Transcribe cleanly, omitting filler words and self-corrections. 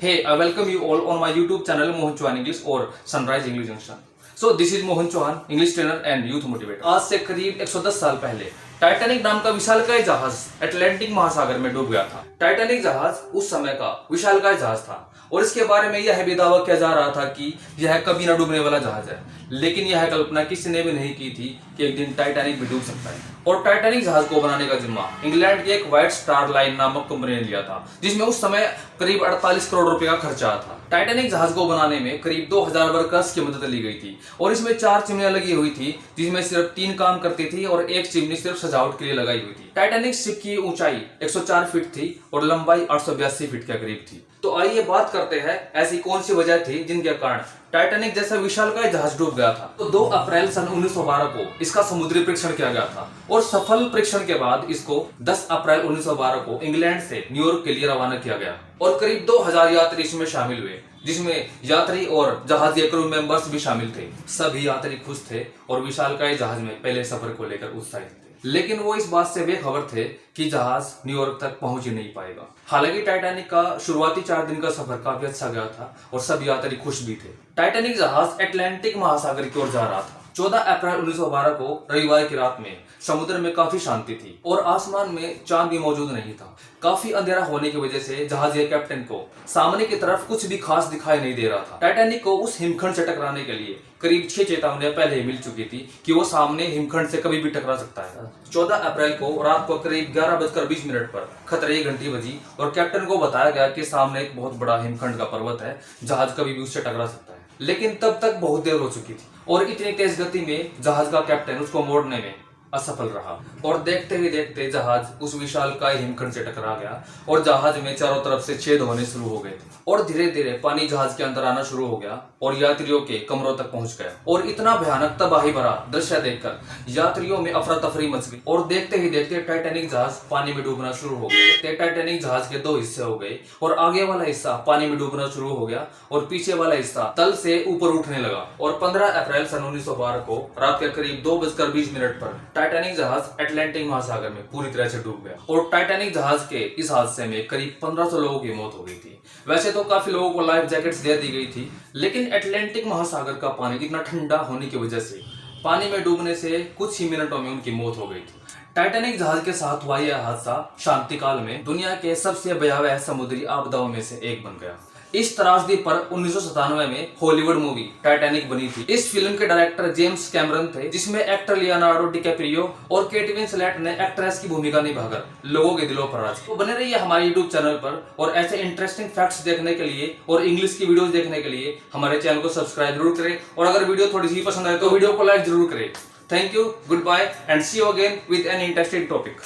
Hey, I welcome you all on my YouTube channel Mohan Chauhan English or Sunrise English Junction. So this is Mohan Chauhan, English trainer and youth motivator. आज से करीब 110 साल पहले Titanic नाम का विशालकाय जहाज अटलांटिक महासागर में डूब गया था। टाइटैनिक जहाज उस समय का विशालकाय जहाज था और इसके बारे में यह भी दावा किया जा रहा था कि यह कभी न डूबने वाला जहाज है, लेकिन यह कल्पना किसी ने भी नहीं की थी कि एक दिन टाइटैनिक भी डूब सकता है। और टाइटैनिक जहाज को बनाने का जिम्मा इंग्लैंड की एक व्हाइट स्टार लाइन नामक कंपनी ने लिया था, जिसमें उस समय करीब 48 करोड़ रुपए का खर्चा आया था। टाइटैनिक जहाज को बनाने में करीब 2000 वर्कर्स की मदद ली गई थी और इसमें 4 चिमनियां लगी हुई थी, जिसमें सिर्फ 3 काम करती थी और एक चिमनी सिर्फ सजावट के लिए लगाई हुई थी। टाइटैनिक शिप की ऊंचाई 104 फीट थी और लंबाई 882 फीट के करीब थी। तो आइए बात करते हैं ऐसी कौन सी वजह थी जिनके कारण टाइटैनिक जैसा विशालकाय जहाज डूब गया था। तो 2 अप्रैल सन 1912 को इसका समुद्री परीक्षण किया गया था और सफल परीक्षण के बाद इसको 10 अप्रैल 1912 को इंग्लैंड से न्यूयॉर्क के लिए रवाना किया गया और करीब 2000 यात्री इसमें शामिल हुए, जिसमें यात्री और जहाज के क्रू मेंबर्स भी शामिल थे। सभी यात्री खुश थे और विशालकाय जहाज में पहले सफर को लेकर उत्साहित थे, लेकिन वो इस बात से बेखबर थे कि जहाज न्यूयॉर्क तक पहुंच ही नहीं पाएगा। हालांकि टाइटैनिक का शुरुआती 4 दिन का सफर काफी अच्छा गया था और सब यात्री खुश भी थे। टाइटैनिक जहाज अटलांटिक महासागर की ओर जा रहा था। 14 अप्रैल 1912 को रविवार की रात में समुद्र में काफी शांति थी और आसमान में चांद भी मौजूद नहीं था। काफी अंधेरा होने की वजह से जहाज के कैप्टन को सामने की तरफ कुछ भी खास दिखाई नहीं दे रहा था। टाइटैनिक को उस हिमखंड से टकराने के लिए करीब 6 चेतावनियां पहले ही मिल चुकी थी कि वो सामने हिमखंड से कभी भी टकरा सकता है। 14 अप्रैल को रात को करीब 11:20 पर खतरे की घंटी बजी और कैप्टन को बताया गया कि सामने एक बहुत बड़ा हिमखंड का पर्वत है, जहाज कभी भी उससे टकरा सकता है। लेकिन तब तक बहुत देर हो चुकी थी और इतनी तेज गति में जहाज का कैप्टन उसको मोड़ने में असफल रहा और देखते ही देखते जहाज उस विशालकाय हिमखंड से टकरा गया और जहाज में चारों तरफ से छेद होने शुरू हो गए थे और धीरे धीरे पानी जहाज के अंदर आना शुरू हो गया और यात्रियों के कमरों तक पहुंच गया। और इतना भयानक तबाही भरा दृश्य देखकर यात्रियों में अफरा तफरी मच गई और देखते ही देखते टाइटैनिक जहाज पानी में डूबना शुरू हो गया। टाइटैनिक जहाज के 2 हिस्से हो गए और आगे वाला हिस्सा पानी में डूबना शुरू हो गया और पीछे वाला हिस्सा तल से ऊपर उठने लगा। और 15 अप्रैल सन 1912 को रात के करीब 2:20 पर टाइटैनिक जहाज अटलांटिक महासागर में पूरी तरह से डूब गया और टाइटैनिक जहाज के इस हादसे में करीब 1500 लोगों की मौत हो गई थी। वैसे तो काफी लोगों को लाइफ जैकेट्स दे दी गई थी, लेकिन अटलांटिक महासागर का पानी इतना ठंडा होने की वजह से पानी में डूबने से कुछ ही मिनटों में उनकी मौत हो गई थी। टाइटैनिक जहाज के साथ हुआ यह हादसा शांति काल में दुनिया के सबसे भयावह समुद्री आपदाओं में से एक बन गया। इस त्रासदी पर 1997 में हॉलीवुड मूवी टाइटैनिक बनी थी। इस फिल्म के डायरेक्टर जेम्स कैमरन थे, जिसमें एक्टर लियोनार्डो डिकैप्रियो और केट विंसलेट ने एक्ट्रेस की भूमिका निभाकर लोगों के दिलों पर राज। तो बने रहिए हमारे यूट्यूब चैनल पर और ऐसे इंटरेस्टिंग फैक्ट्स देखने के लिए और इंग्लिश की वीडियोस देखने के लिए हमारे चैनल को सब्सक्राइब जरूर करें और अगर वीडियो थोड़ी सी पसंद आए तो वीडियो को लाइक जरूर करें। Thank you, goodbye and see you again with an interesting topic.